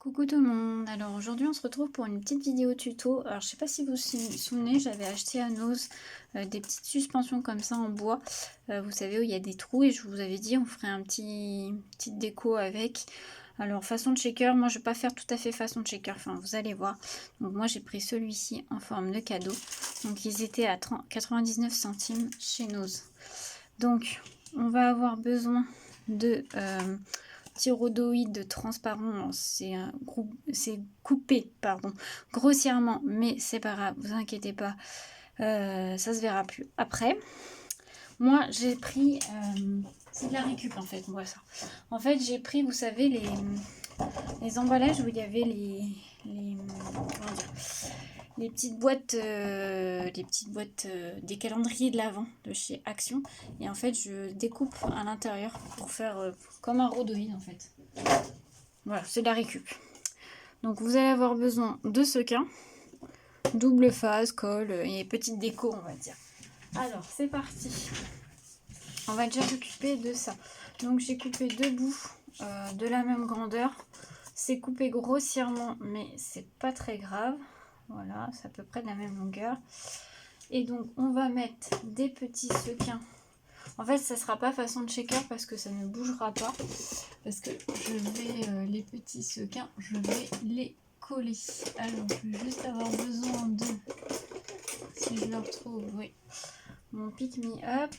Coucou tout le monde, alors aujourd'hui on se retrouve pour une petite vidéo tuto. Alors je sais pas si vous vous souvenez, j'avais acheté à Nose des petites suspensions comme ça en bois, vous savez où il y a des trous, et je vous avais dit on ferait petite déco avec. Alors façon de shaker, moi je vais pas faire tout à fait façon de shaker, enfin vous allez voir. Donc moi j'ai pris celui-ci en forme de cadeau, donc ils étaient à 99 centimes chez Nose. Donc on va avoir besoin de thyroïde transparent, c'est coupé grossièrement, mais c'est pas grave, vous inquiétez pas, ça se verra plus après. Moi j'ai pris c'est de la récup en fait, moi ça. En fait j'ai pris, vous savez, les emballages où il y avait les petites boîtes, des calendriers de l'Avent de chez Action. Et en fait, je découpe à l'intérieur pour faire comme un rhodoïde en fait. Voilà, c'est de la récup. Donc vous allez avoir besoin de sequins, double face, colle et petite déco, on va dire. Alors, c'est parti. On va déjà s'occuper de ça. Donc j'ai coupé deux bouts de la même grandeur. C'est coupé grossièrement, mais c'est pas très grave. Voilà, c'est à peu près de la même longueur. Et donc on va mettre des petits sequins. En fait, ça sera pas façon de shaker parce que ça ne bougera pas. Parce que je vais les petits sequins, je vais les coller. Alors, je vais juste avoir besoin de, si je le retrouve, oui, mon pick me up.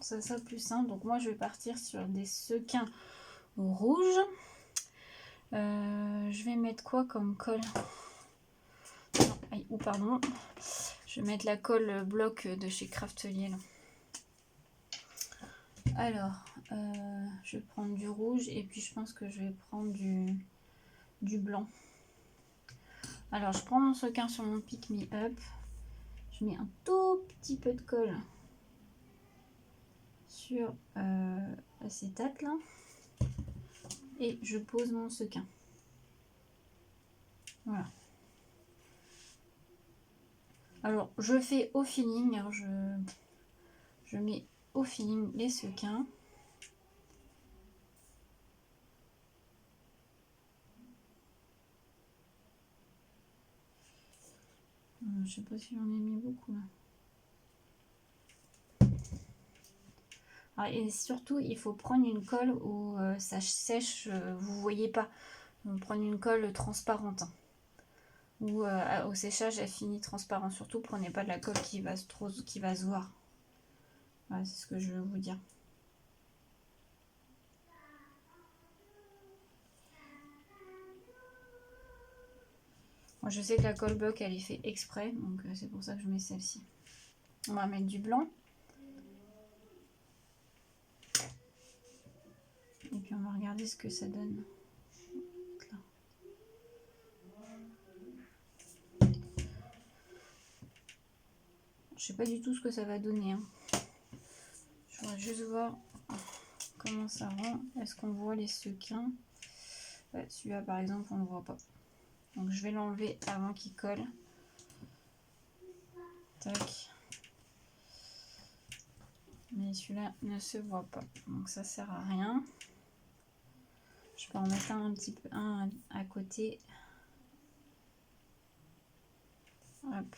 Ça sera plus simple. Donc moi, je vais partir sur des sequins rouges. Je vais mettre quoi comme colle? Ou pardon, je vais mettre la colle bloc de chez Craftelier là. Alors je vais prendre du rouge et puis je pense que je vais prendre du blanc. Alors je prends mon sequin sur mon pick me up, je mets un tout petit peu de colle sur l'acétate là et je pose mon sequin. Voilà. Alors je fais au feeling, alors je mets au feeling les sequins. Je sais pas si j'en ai mis beaucoup là. Et surtout, il faut prendre une colle où ça sèche, vous voyez pas. Donc, prendre une colle transparente. Où au séchage, elle finit transparent. Surtout, prenez pas de la colle qui va se voir. Voilà, c'est ce que je veux vous dire. Moi, je sais que la colle bloc, elle est faite exprès. Donc, c'est pour ça que je mets celle-ci. On va mettre du blanc. Et puis, on va regarder ce que ça donne. Je sais pas du tout ce que ça va donner. Hein. Je voudrais juste voir comment ça rend. Est-ce qu'on voit les sequins? Ouais, celui-là, par exemple, on ne le voit pas. Donc, je vais l'enlever avant qu'il colle. Tac. Mais celui-là ne se voit pas. Donc, ça sert à rien. Je peux en mettre un petit peu à côté. Hop.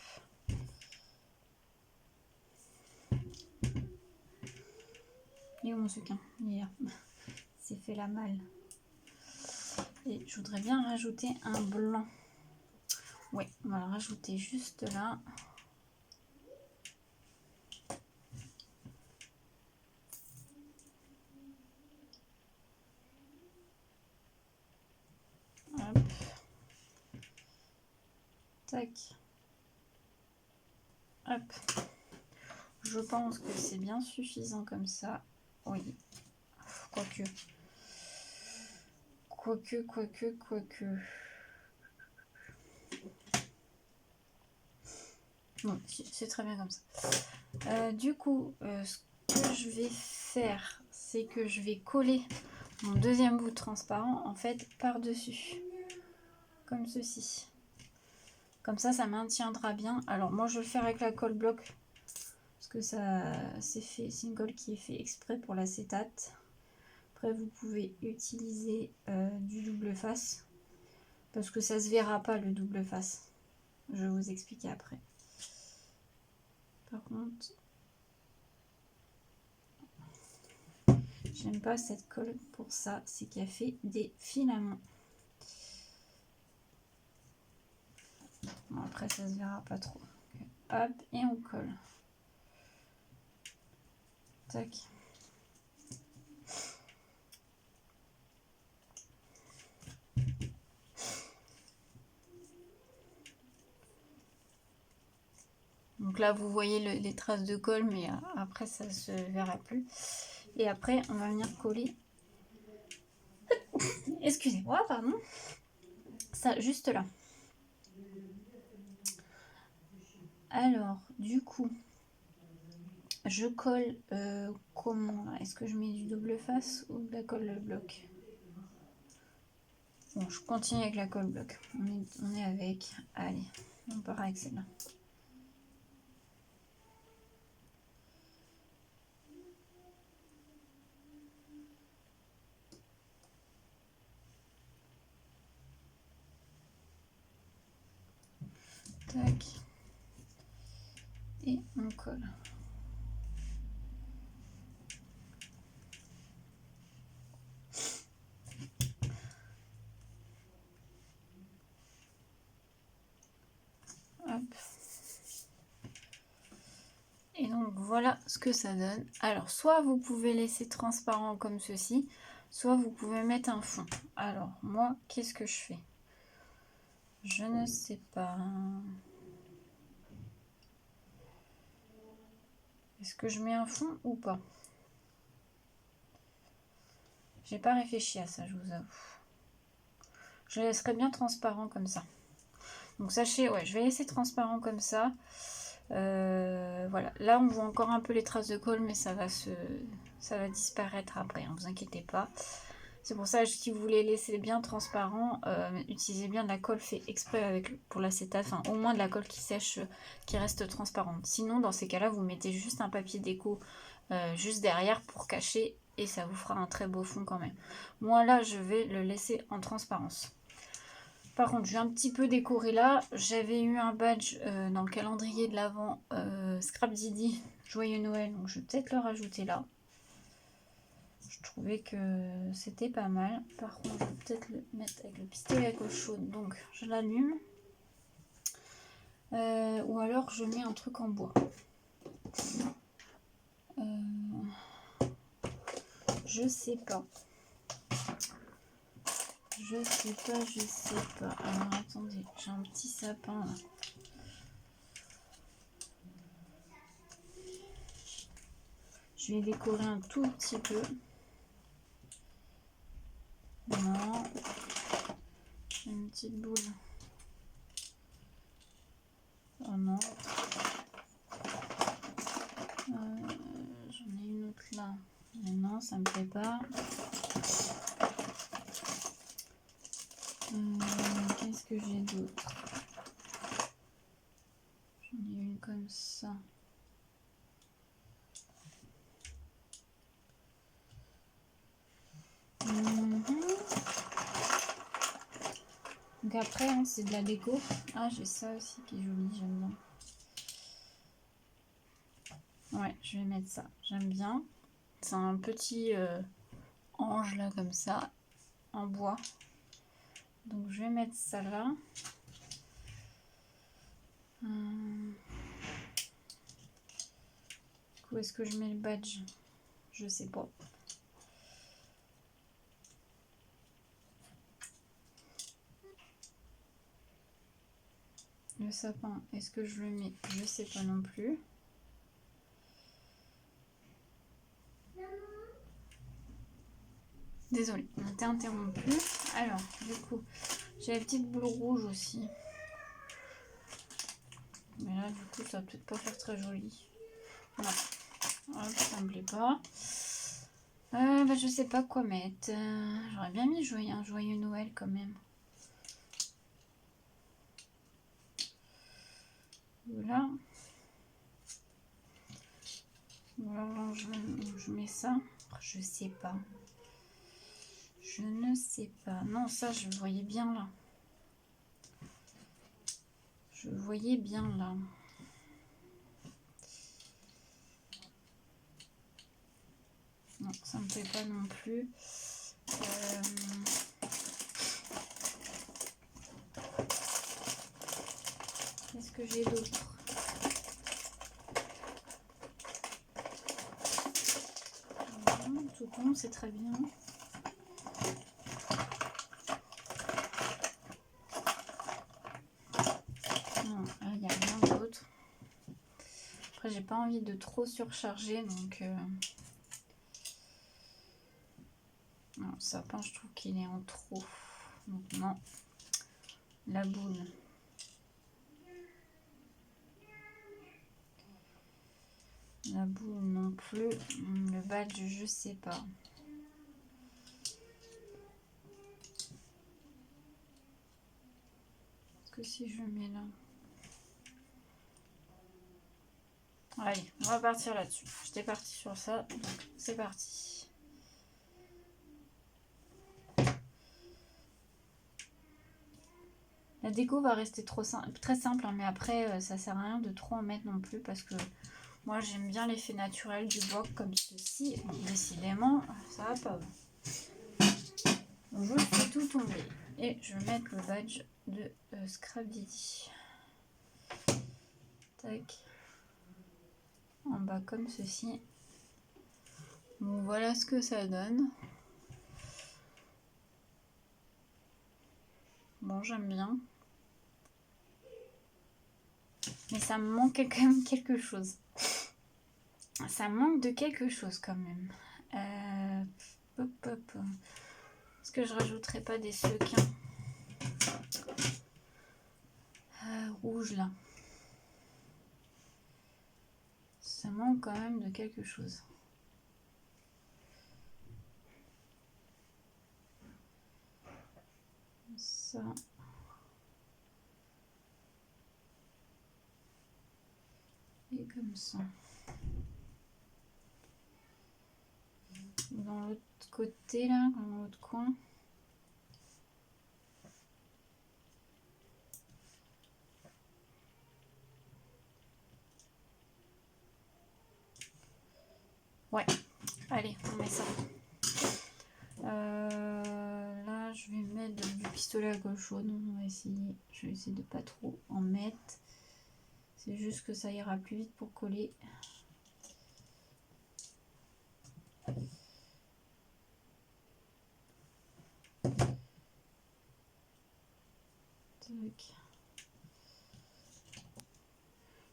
Il est où mon sequin? Il est là. C'est fait la malle. Et je voudrais bien rajouter un blanc. Ouais, on va le rajouter juste là. Hop. Tac. Hop. Je pense que c'est bien suffisant comme ça. Oui. Quoique. Bon, c'est très bien comme ça. Du coup, ce que je vais faire, c'est que je vais coller mon deuxième bout transparent en fait par-dessus. Comme ceci. Comme ça, ça maintiendra bien. Alors moi, je vais le faire avec la colle bloc. Parce que ça, c'est une colle qui est fait exprès pour l'acétate. Après, vous pouvez utiliser du double face. Parce que ça se verra pas le double face. Je vais vous expliquer après. Par contre, j'aime pas cette colle pour ça. C'est qu'elle fait des filaments. Bon, après, ça se verra pas trop. Okay. Hop, et on colle. Tac. Donc là, vous voyez les traces de colle, mais après, ça se verra plus. Et après, on va venir coller. Excusez-moi, pardon. Ça, juste là. Alors, du coup, je colle comment là? Est-ce que je mets du double face ou de la colle bloc? Bon, je continue avec la colle bloc. On est avec. Allez, on part avec celle-là. Tac. Et on colle. Hop. Et donc voilà ce que ça donne. Alors soit vous pouvez laisser transparent comme ceci, soit vous pouvez mettre un fond. Alors moi, qu'est-ce que je fais? Je ne sais pas. Est-ce que je mets un fond ou pas? J'ai pas réfléchi à ça, je vous avoue. Je le laisserai bien transparent comme ça. Donc sachez, ouais, je vais laisser transparent comme ça. Voilà, là on voit encore un peu les traces de colle, mais ça va disparaître après, hein, vous inquiétez pas. C'est pour ça que si vous voulez laisser bien transparent, utilisez bien de la colle fait exprès pour l'acétate, enfin au moins de la colle qui sèche, qui reste transparente. Sinon, dans ces cas-là, vous mettez juste un papier déco juste derrière pour cacher et ça vous fera un très beau fond quand même. Moi là, je vais le laisser en transparence. Par contre, je vais un petit peu décorer là. J'avais eu un badge dans le calendrier de l'Avent Scrap Didi Joyeux Noël, donc je vais peut-être le rajouter là. Je trouvais que c'était pas mal. Par contre, je vais peut-être le mettre avec le pistolet à colle chaude. Donc, je l'allume. Ou alors, je mets un truc en bois. Je sais pas. Je sais pas. Alors, attendez. J'ai un petit sapin là. Je vais décorer un tout petit peu. Non. J'ai une petite boule. Oh non. J'en ai une autre là. Mais non, ça me plaît pas. Qu'est-ce que j'ai d'autre? J'en ai une comme ça. Donc après, hein, c'est de la déco. Ah, j'ai ça aussi qui est joli, j'aime bien. Ouais, je vais mettre ça. J'aime bien. C'est un petit ange là comme ça, en bois. Donc je vais mettre ça là. Du coup, est-ce que je mets le badge? Je sais pas. Le sapin, est-ce que je le mets? Je sais pas non plus. Désolée, on était interrompu. Alors, du coup, j'ai la petite boule rouge aussi. Mais là, du coup, ça va peut-être pas faire très joli. Voilà. Hop, ça me plaît pas. Bah, je sais pas quoi mettre. J'aurais bien mis un joyeux Noël quand même. Voilà. Voilà, je mets ça. Je sais pas. Je ne sais pas. Non, ça, je voyais bien là. Je voyais bien là. Non, ça me plaît pas non plus. Qu'est-ce que j'ai d'autre? Tout con, c'est très bien. Non, il n'y a rien d'autre. Après, j'ai pas envie de trop surcharger, donc... Non, sapin, je trouve qu'il est en trop. Donc non. La boule. La boule non plus. Le badge, je sais pas. Est-ce que si je mets là... Allez, on va partir là-dessus. J'étais partie sur ça, donc c'est parti. La déco va rester très simple, hein, mais après, ça sert à rien de trop en mettre non plus parce que moi, j'aime bien l'effet naturel du bois comme ceci. Bon, décidément, ça va pas. Donc, je fais tout tomber et je vais mettre le badge de Scrap Didi. Tac. En bas comme ceci. Donc voilà ce que ça donne. Bon, j'aime bien. Mais ça me manque quand même quelque chose. Ça manque de quelque chose quand même. Est-ce que je rajouterai pas des sequins rouges là? Ça manque quand même de quelque chose. Ça. Et comme ça. Dans l'autre côté là, dans l'autre coin. Ouais, allez, on met ça. Là, je vais mettre du pistolet à colle chaude. On va essayer. Je vais essayer de pas trop en mettre. C'est juste que ça ira plus vite pour coller.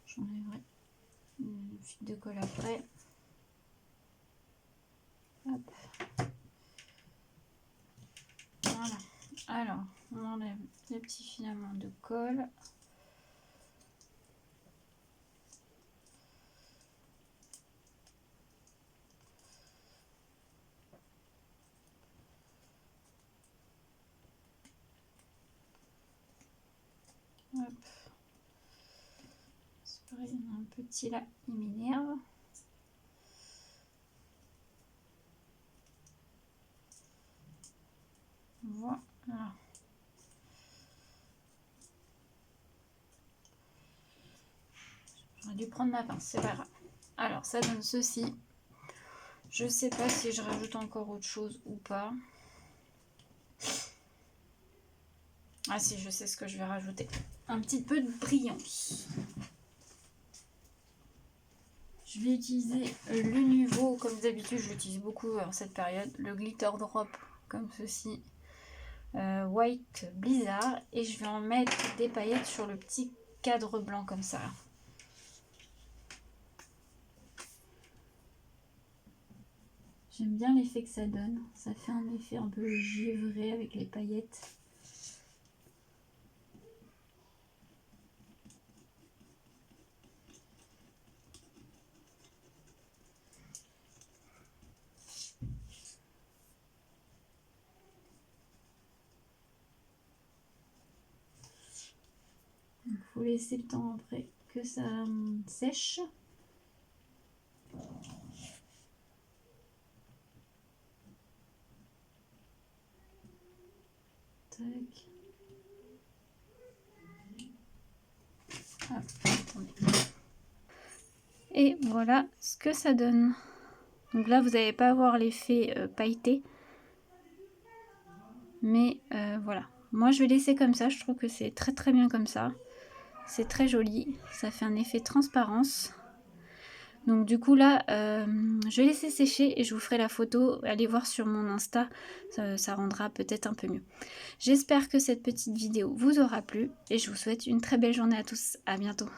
J'enlèverai une fil de colle après. Hop. Voilà. Alors, on enlève les petits filaments de colle. Hop. C'est pareil, il y en a un petit là, il m'énerve. Voilà. J'aurais dû prendre ma pince, c'est pas grave. Alors, ça donne ceci. Je sais pas si je rajoute encore autre chose ou pas. Ah si, je sais ce que je vais rajouter. Un petit peu de brillance. Je vais utiliser le nouveau, comme d'habitude, je l'utilise beaucoup en cette période, le Glitter Drop, comme ceci. White Blizzard. Et je vais en mettre des paillettes sur le petit cadre blanc comme ça. J'aime bien l'effet que ça donne. Ça fait un effet un peu givré avec les paillettes. Il faut laisser le temps après que ça sèche. Hop, attendez. Et voilà ce que ça donne. Donc là, vous n'allez pas avoir l'effet pailleté. Mais voilà. Moi, je vais laisser comme ça. Je trouve que c'est très très bien comme ça. C'est très joli. Ça fait un effet transparence. Donc du coup là, je vais laisser sécher et je vous ferai la photo. Allez voir sur mon Insta. Ça rendra peut-être un peu mieux. J'espère que cette petite vidéo vous aura plu. Et je vous souhaite une très belle journée à tous. À bientôt.